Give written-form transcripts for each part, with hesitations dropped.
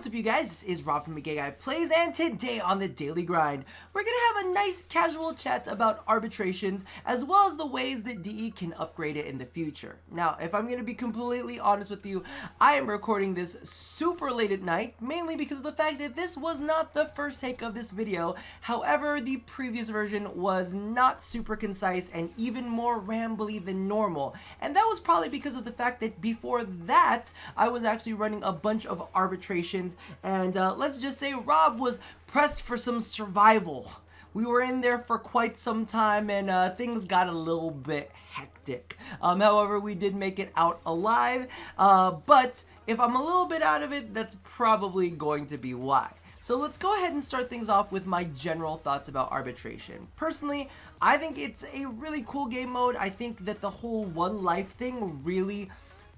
What's up, you guys? This is Rob from Gay Guy Plays, and today on the Daily Grind, we're gonna have a nice casual chat about arbitrations, as well as the ways that DE can upgrade it in the future. Now, if I'm gonna be completely honest with you, I am recording this super late at night, mainly because of the fact that this was not the first take of this video. However, the previous version was not super concise and even more rambly than normal, and that was probably because of the fact that before that, I was actually running a bunch of arbitrations, and let's just say Rob was pressed for some survival. We were in there for quite some time, and things got a little bit hectic. However, we did make it out alive, but if I'm a little bit out of it, that's probably going to be why. So let's go ahead and start things off with my general thoughts about arbitration. Personally, I think it's a really cool game mode. I think that the whole one life thing really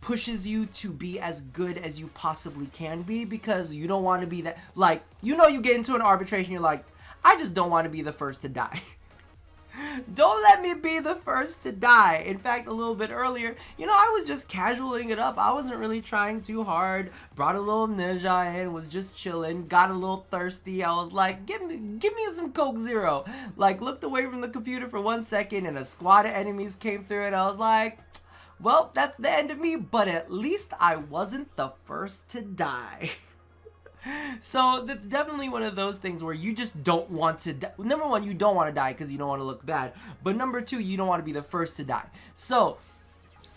pushes you to be as good as you possibly can be, because you don't want to be that, like, you get into an arbitration, you're like, I just don't want to be the first to die. Don't let me be the first to die. In fact, a little bit earlier, I was just casualing it up. I wasn't really trying too hard. Brought a little ninja in, was just chilling, got a little thirsty. I was like, give me some Coke Zero. Like, looked away from the computer for 1 second, and a squad of enemies came through, and I was like, well, that's the end of me, but at least I wasn't the first to die. So that's definitely one of those things where you just don't want to die. Number one, you don't want to die because you don't want to look bad. But number two, you don't want to be the first to die. So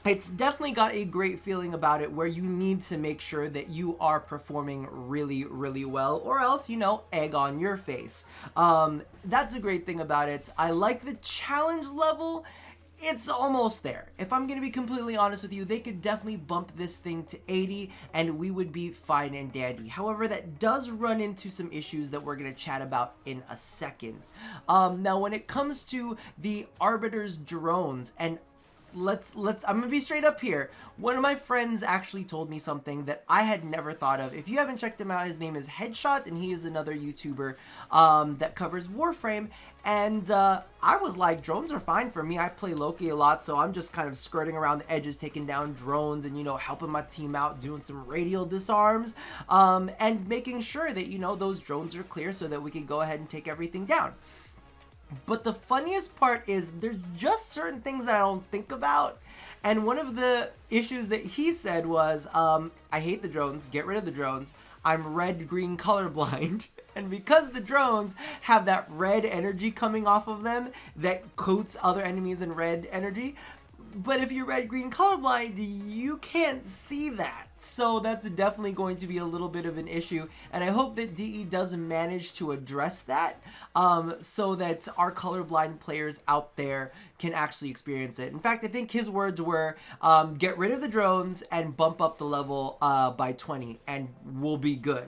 it's definitely got a great feeling about it, where you need to make sure that you are performing really, really well, or else, egg on your face. That's a great thing about it. I like the challenge level. It's almost there. If I'm going to be completely honest with you, they could definitely bump this thing to 80 and we would be fine and dandy. However, that does run into some issues that we're going to chat about in a second. Now, when it comes to the Arbiter's drones, and I'm gonna be straight up here. One of my friends actually told me something that I had never thought of. If you haven't checked him out, his name is Headshot, and he is another YouTuber that covers Warframe. And I was like, drones are fine for me. I play Loki a lot, so I'm just kind of skirting around the edges, taking down drones, and helping my team out, doing some radial disarms, and making sure that those drones are clear so that we can go ahead and take everything down. But the funniest part is there's just certain things that I don't think about. And one of the issues that he said was, I hate the drones, get rid of the drones. I'm red-green colorblind. And because the drones have that red energy coming off of them that coats other enemies in red energy, but if you're red-green colorblind, you can't see that. So that's definitely going to be a little bit of an issue. And I hope that DE does manage to address that so that our colorblind players out there can actually experience it. In fact, I think his words were, get rid of the drones and bump up the level by 20 and we'll be good.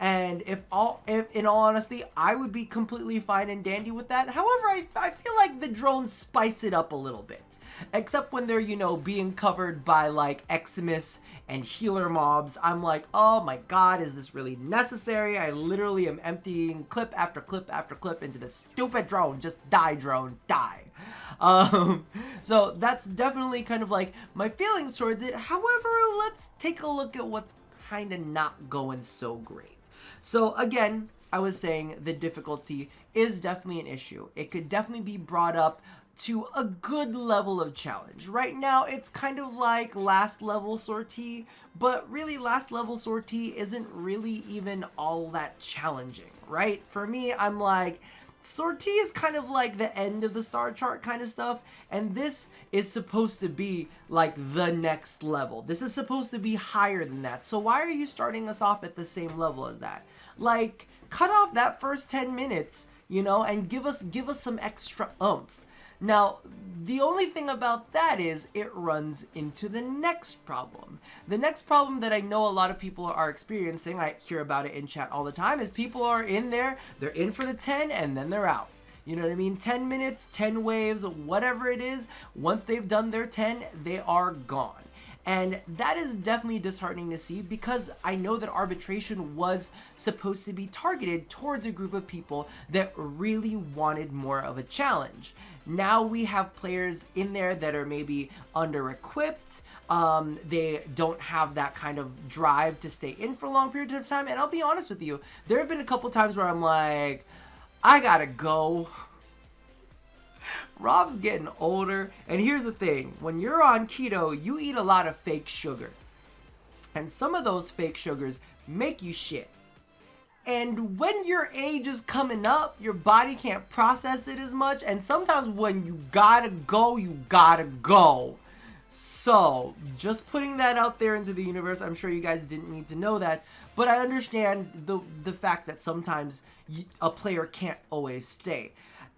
And if in all honesty, I would be completely fine and dandy with that. However, I feel like the drones spice it up a little bit. Except when they're, being covered by, like, Eximus and healer mobs. I'm like, oh my god, is this really necessary? I literally am emptying clip after clip after clip into this stupid drone. Just die, drone, die. So that's definitely kind of like my feelings towards it. However, let's take a look at what's kind of not going so great. So again, I was saying the difficulty is definitely an issue. It could definitely be brought up to a good level of challenge. Right now, it's kind of like last level sortie, but really last level sortie isn't really even all that challenging, right? For me, I'm like, sortie is kind of like the end of the star chart kind of stuff, and this is supposed to be like the next level. This is supposed to be higher than that. So why are you starting us off at the same level as that? Like, cut off that first 10 minutes, and give us some extra oomph. Now, the only thing about that is it runs into the next problem. The next problem that I know a lot of people are experiencing, I hear about it in chat all the time, is people are in there, they're in for the 10 and then they're out. You know what I mean? 10 minutes, 10 waves, whatever it is, once they've done their 10, they are gone. And that is definitely disheartening to see, because I know that arbitration was supposed to be targeted towards a group of people that really wanted more of a challenge. Now we have players in there that are maybe under-equipped, they don't have that kind of drive to stay in for a long period of time, and I'll be honest with you, there have been a couple times where I'm like, I gotta go. Rob's getting older, and here's the thing, when you're on keto, you eat a lot of fake sugar, and some of those fake sugars make you shit. And when your age is coming up, your body can't process it as much, and sometimes when you gotta go, you gotta go. So, just putting that out there into the universe. I'm sure you guys didn't need to know that, but I understand the fact that sometimes a player can't always stay.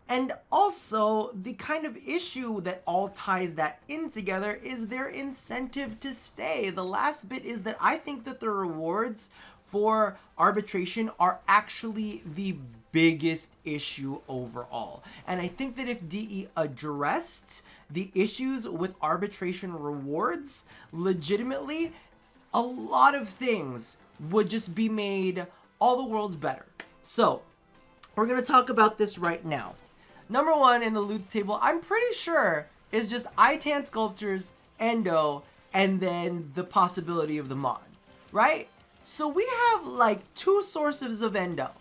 And also, the kind of issue that all ties that in together is their incentive to stay. The last bit is that I think that the rewards for arbitration are actually the biggest issue overall. And I think that if DE addressed the issues with arbitration rewards legitimately, a lot of things would just be made all the worlds better. So, we're going to talk about this right now. Number one in the loot table, I'm pretty sure, is just ITAN sculptures, endo, and then the possibility of the mod, right? So we have like 2 sources of endo.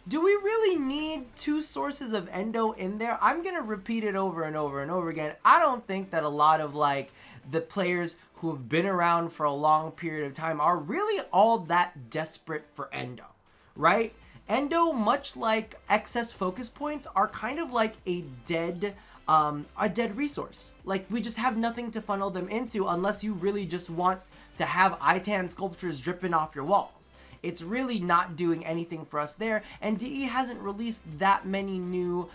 Do we really need 2 sources of endo in there? I'm gonna repeat it over and over and over again. I don't think that a lot of like the players who have been around for a long period of time are really all that desperate for endo, right? Endo, much like excess focus points, are kind of like a dead resource. Like, we just have nothing to funnel them into unless you really just want to have ITAN sculptures dripping off your walls. It's really not doing anything for us there, and DE hasn't released that many new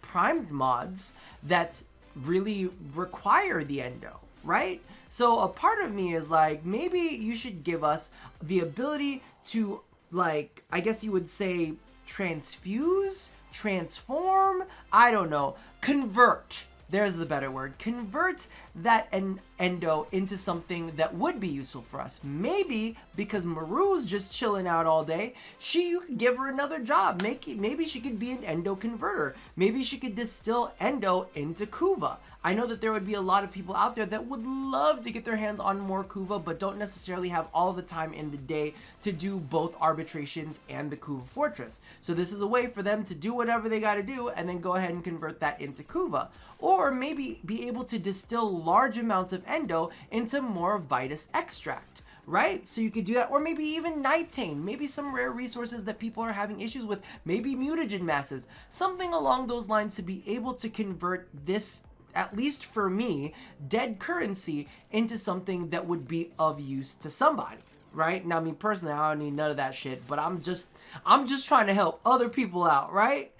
primed mods that really require the endo, right? So a part of me is like, maybe you should give us the ability to, like, I guess you would say transfuse, transform, I don't know, convert. There's the better word. Convert that endo into something that would be useful for us. Maybe because Maru's just chilling out all day, you could give her another job. Maybe she could be an endo converter. Maybe she could distill endo into Kuva. I know that there would be a lot of people out there that would love to get their hands on more Kuva, but don't necessarily have all the time in the day to do both arbitrations and the Kuva Fortress. So this is a way for them to do whatever they gotta do and then go ahead and convert that into Kuva. Or maybe be able to distill large amounts of endo into more Vitus extract, right? So you could do that, or maybe even Nitane, maybe some rare resources that people are having issues with, maybe mutagen masses, something along those lines to be able to convert this, at least for me, dead currency into something that would be of use to somebody, right? Now, I mean, personally, I don't need none of that shit, but I'm just trying to help other people out, right?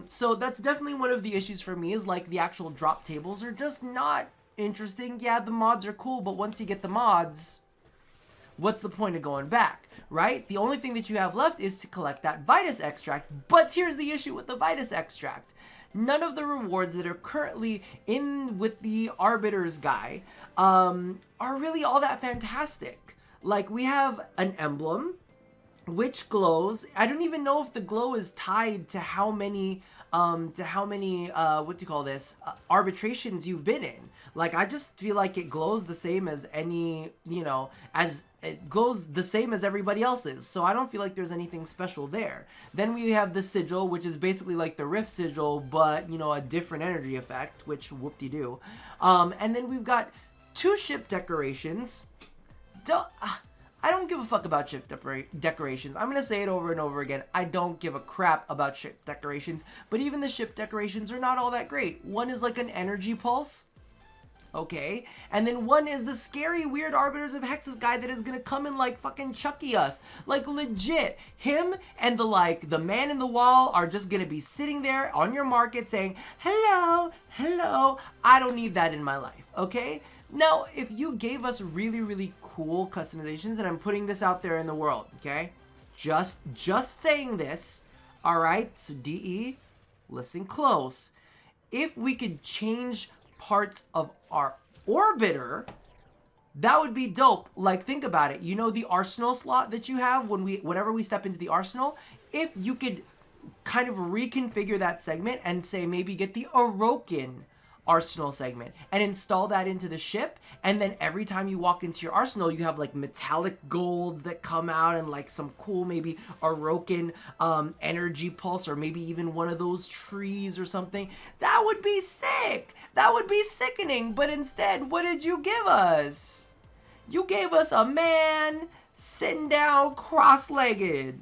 So that's definitely one of the issues for me, is like the actual drop tables are just not interesting. Yeah, the mods are cool, but once you get the mods, what's the point of going back, right? The only thing that you have left is to collect that Vitus extract, but here's the issue with the Vitus extract. None of the rewards that are currently in with the Arbiter's guy are really all that fantastic. Like, we have an emblem which glows. I don't even know if the glow is tied to how many arbitrations you've been in. Like, I just feel like it glows the same as any, as it glows the same as everybody else's. So I don't feel like there's anything special there. Then we have the sigil, which is basically like the Rift sigil, but, a different energy effect, which whoop-de-doo. And then we've got 2 ship decorations. I don't give a fuck about ship decorations. I'm going to say it over and over again. I don't give a crap about ship decorations, but even the ship decorations are not all that great. One is like an energy pulse. Okay, and then one is the scary, weird Arbiters of Hexus guy that is gonna come and like fucking Chucky us. Like, legit, him and the man in the wall are just gonna be sitting there on your market saying, hello, hello. I don't need that in my life, okay? Now, if you gave us really, really cool customizations, and I'm putting this out there in the world, okay? Just saying this, all right? So DE, listen close. If we could change parts of our orbiter That would be dope. Like, think about it. You know the arsenal slot that you have whenever we step into the arsenal? If you could kind of reconfigure that segment and say maybe get the Orokin arsenal segment and install that into the ship, and then every time you walk into your arsenal you have like metallic golds that come out and like some cool maybe Orokin energy pulse, or maybe even one of those trees or something. That would be sick. That would be sickening. But instead, what did you give us? You gave us a man sitting down cross-legged.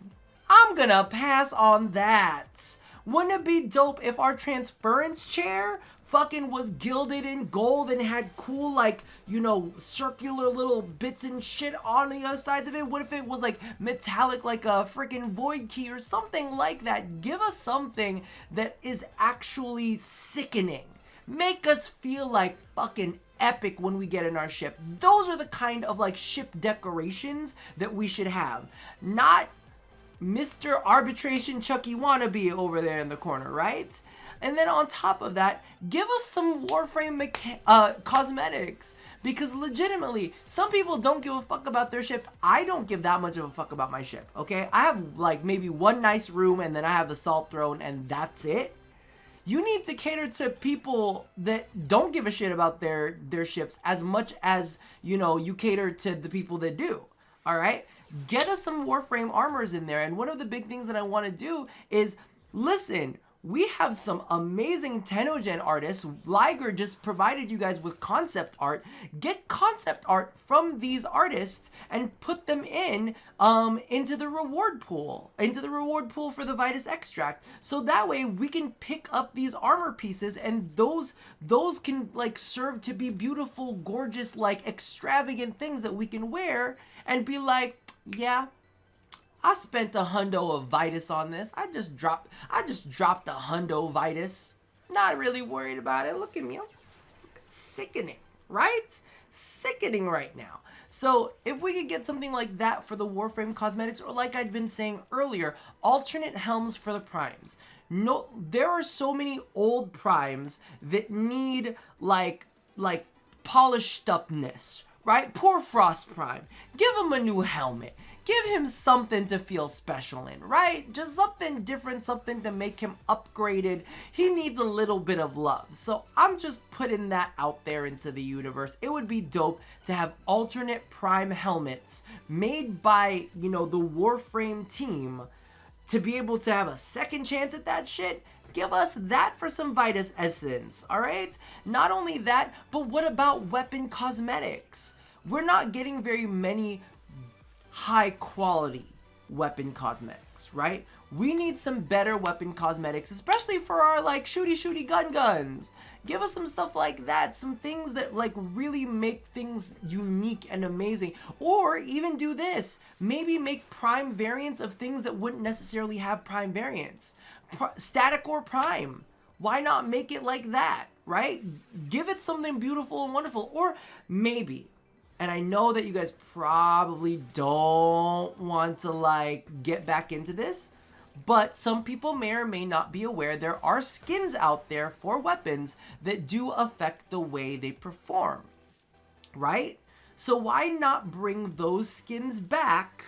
I'm gonna pass on that. Wouldn't it be dope if our transference chair fucking was gilded in gold and had cool, like, you know, circular little bits and shit on the other sides of it? What if it was like metallic, like a freaking void key or something like that? Give us something that is actually sickening. Make us feel like fucking epic when we get in our ship. Those are the kind of like ship decorations that we should have. Not Mr. Arbitration Chucky wannabe over there in the corner, right? And then on top of that, give us some Warframe cosmetics. Because legitimately, some people don't give a fuck about their ships. I don't give that much of a fuck about my ship, okay? I have like maybe one nice room, and then I have the Salt Throne, and that's it. You need to cater to people that don't give a shit about their ships as much as, you know, you cater to the people that do. All right? Get us some Warframe armors in there. And one of the big things that I want to do is, listen, we have some amazing Tenogen artists. Liger just provided you guys with concept art. Get concept art from these artists and put them into the reward pool. Into the reward pool for the Vitus extract. So that way we can pick up these armor pieces, and those can like serve to be beautiful, gorgeous, like extravagant things that we can wear and be like, yeah, I spent a hundo of Vitus on this. I just dropped a hundo Vitus. Not really worried about it. Look at me. I'm sickening, right? Sickening right now. So if we could get something like that for the Warframe cosmetics, or like I'd been saying earlier, alternate helms for the primes. No, there are so many old primes that need like polished upness, right? Poor Frost Prime. Give him a new helmet. Give him something to feel special in, right? Just something different, something to make him upgraded. He needs a little bit of love. So I'm just putting that out there into the universe. It would be dope to have alternate Prime helmets made by, you know, the Warframe team to be able to have a second chance at that shit. Give us that for some Vitus essence, alright? Not only that, but what about weapon cosmetics? We're not getting very many high quality weapon cosmetics, right? We need some better weapon cosmetics, especially for our like shooty guns. Give us some stuff like that, some things that like really make things unique and amazing. Or even do this, maybe make prime variants of things that wouldn't necessarily have prime variants. Static or prime. Why not make it like that, right? Give it something beautiful and wonderful. Or maybe, and I know that you guys probably don't want to like get back into this, but some people may or may not be aware there are skins out there for weapons that do affect the way they perform, right? So why not bring those skins back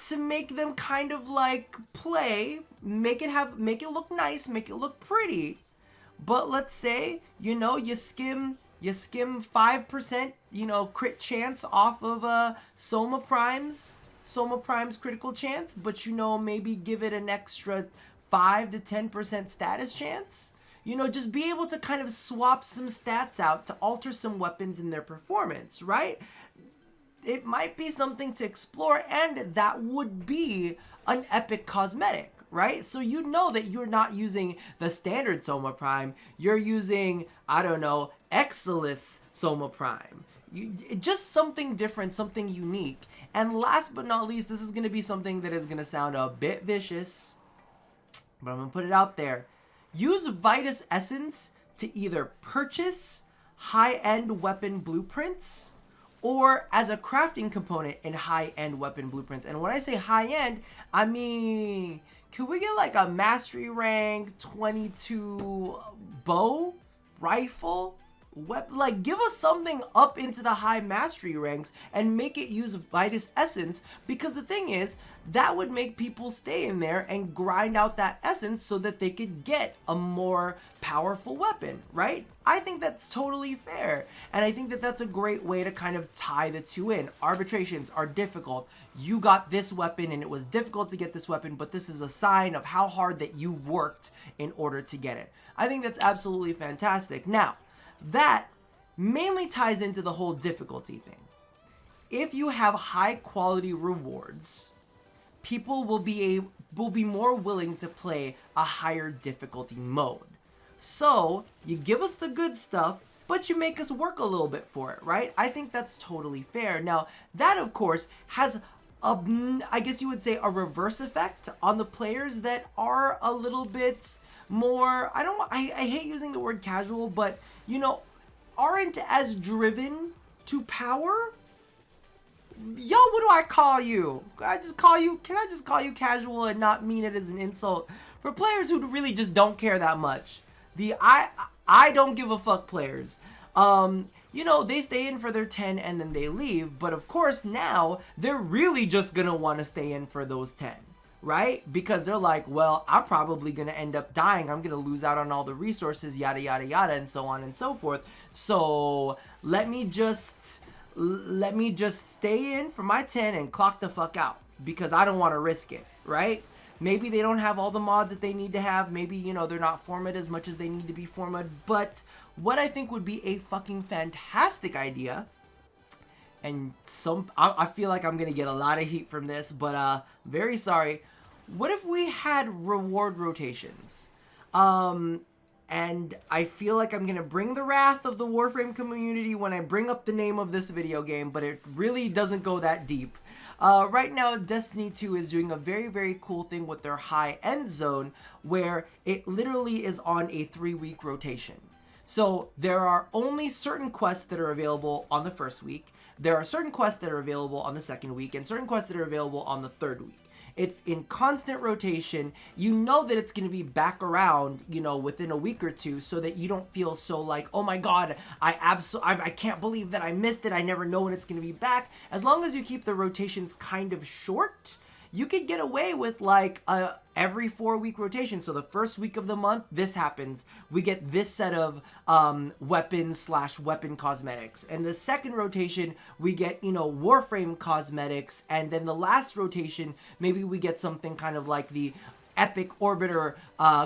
to make them kind of like play, make it look nice, make it look pretty. But let's say, you know, you skim 5%, you know, crit chance off of Soma Prime's critical chance, but you know, maybe give it an extra 5 to 10% status chance. You know, just be able to kind of swap some stats out to alter some weapons in their performance, right? It might be something to explore, and that would be an epic cosmetic, right? So you know that you're not using the standard Soma Prime, you're using, I don't know, Exilus Soma Prime. Just something different, something unique. And last but not least, this is going to be something that is going to sound a bit vicious, but I'm going to put it out there. Use Vitus Essence to either purchase high-end weapon blueprints or as a crafting component in high-end weapon blueprints. And when I say high-end, I mean, can we get like a mastery rank 22 bow rifle? like give us something up into the high mastery ranks and make it use Vitus Essence, because the thing is that would make people stay in there and grind out that essence so that they could get a more powerful weapon, right? I think that's totally fair, and I think that that's a great way to kind of tie the two in. Arbitrations are difficult. You got this weapon and it was difficult to get this weapon, but this is a sign of how hard that you've worked in order to get it. I think that's absolutely fantastic. Now, that mainly ties into the whole difficulty thing. If you have high quality rewards, people will be more willing to play a higher difficulty mode. So you give us the good stuff, but you make us work a little bit for it, right? I think that's totally fair. Now, that of course has I guess you would say a reverse effect on the players that are a little bit more, I hate using the word casual, but you know, aren't as driven to power. Yo, what do I call you? Can I just call you casual and not mean it as an insult? For players who really just don't care that much. The I don't give a fuck players. You know, they stay in for their 10 and then they leave, but of course now they're really just gonna want to stay in for those 10, right? Because they're like, well, I'm probably gonna end up dying, I'm gonna lose out on all the resources, yada yada yada, and so on and so forth. So let me just stay in for my 10 and clock the fuck out, because I don't want to risk it, right? Maybe they don't have all the mods that they need to have. Maybe, you know, they're not formatted as much as they need to be formatted. But what I think would be a fucking fantastic idea, and I feel like I'm going to get a lot of heat from this, but very sorry. What if we had reward rotations? And I feel like I'm going to bring the wrath of the Warframe community when I bring up the name of this video game, but it really doesn't go that deep. Right now, Destiny 2 is doing a very, very cool thing with their high end zone, where it literally is on a 3-week rotation. So there are only certain quests that are available on the first week. There are certain quests that are available on the second week, and certain quests that are available on the third week. It's in constant rotation. You know that it's going to be back around, you know, within a week or two, so that you don't feel so like, oh my god, I can't believe that I missed it. I never know when it's going to be back. As long as you keep the rotations kind of short, you could get away with like every 4-week rotation. So the first week of the month, this happens. We get this set of weapon cosmetics. And the second rotation, we get, you know, Warframe cosmetics. And then the last rotation, maybe we get something kind of like the Epic Orbiter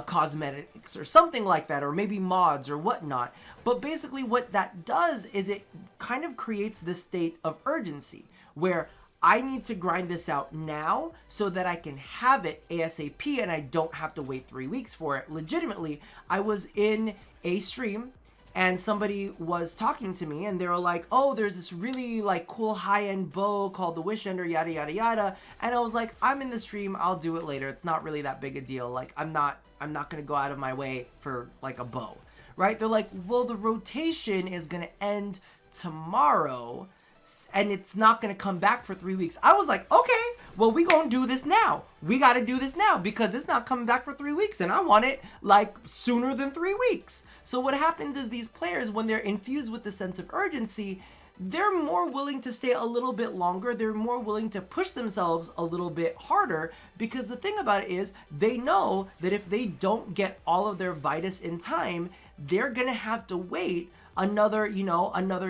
cosmetics or something like that, or maybe mods or whatnot. But basically what that does is it kind of creates this state of urgency where I need to grind this out now so that I can have it ASAP and I don't have to wait 3 weeks for it. Legitimately, I was in a stream and somebody was talking to me and they were like, oh, there's this really like cool high-end bow called the Wish Ender, yada yada yada. And I was like, I'm in the stream, I'll do it later. It's not really that big a deal. Like I'm not gonna go out of my way for like a bow, right? They're like, well, the rotation is gonna end tomorrow and it's not going to come back for 3 weeks. I was like, okay, well, we going to do this now. We got to do this now because it's not coming back for 3 weeks and I want it like sooner than 3 weeks. So what happens is these players, when they're infused with the sense of urgency, they're more willing to stay a little bit longer. They're more willing to push themselves a little bit harder, because the thing about it is they know that if they don't get all of their Vitus in time, they're going to have to wait another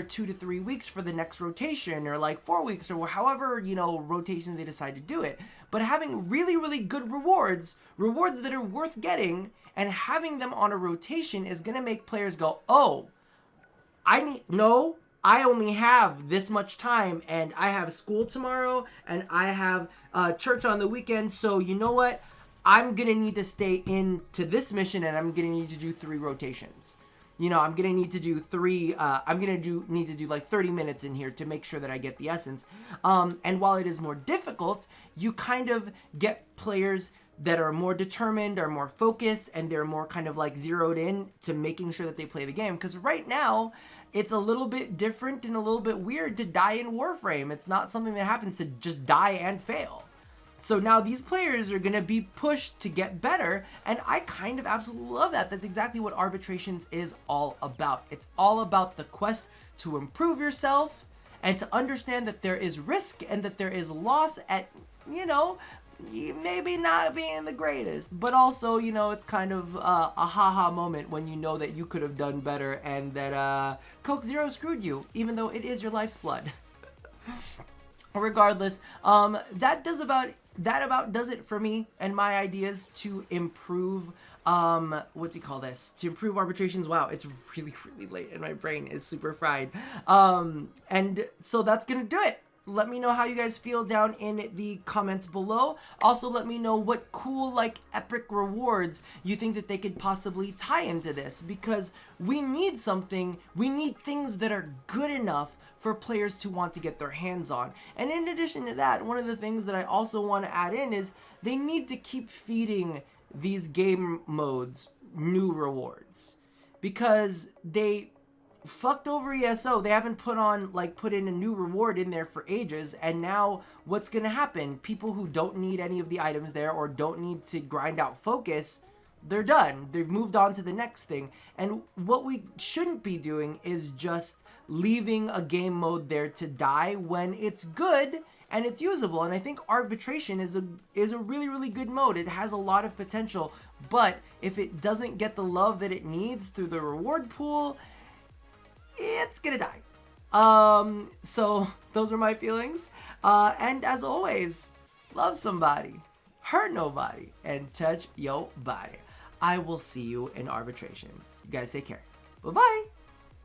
2 to 3 weeks for the next rotation, or like 4 weeks, or however, you know, rotation they decide to do it. But having really, really good rewards that are worth getting, and having them on a rotation is going to make players go, oh, I only have this much time, and I have school tomorrow, and I have church on the weekend, so you know what? I'm going to need to stay into this mission, and I'm going to need to do 3 rotations. You know, I'm going to need to do need to do like 30 minutes in here to make sure that I get the essence. And while it is more difficult, you kind of get players that are more determined, are more focused, and they're more kind of like zeroed in to making sure that they play the game. Because right now, it's a little bit different and a little bit weird to die in Warframe. It's not something that happens to just die and fail. So now these players are going to be pushed to get better, and I kind of absolutely love that. That's exactly what Arbitrations is all about. It's all about the quest to improve yourself and to understand that there is risk and that there is loss at, you know, maybe not being the greatest, but also, you know, it's kind of a haha moment when you know that you could have done better and that Coke Zero screwed you, even though it is your life's blood. Regardless, that does it for me and my ideas to improve to improve arbitrations. Wow, it's really late and my brain is super fried. And so that's gonna do it. Let me know how you guys feel down in the comments below. Also, let me know what cool, like, epic rewards you think that they could possibly tie into this, because we need things that are good enough for players to want to get their hands on. And in addition to that, one of the things that I also want to add in is they need to keep feeding these game modes new rewards, because they fucked over ESO. They haven't put in a new reward in there for ages, and now what's gonna happen? People who don't need any of the items there or don't need to grind out focus, they're done. They've moved on to the next thing. And what we shouldn't be doing is just leaving a game mode there to die when it's good and it's usable. And I think Arbitration is a really good mode. It has a lot of potential, but if it doesn't get the love that it needs through the reward pool, it's gonna die. So those are my feelings. And as always, love somebody, hurt nobody, and touch your body. I will see you in Arbitrations. You guys take care. Bye-bye.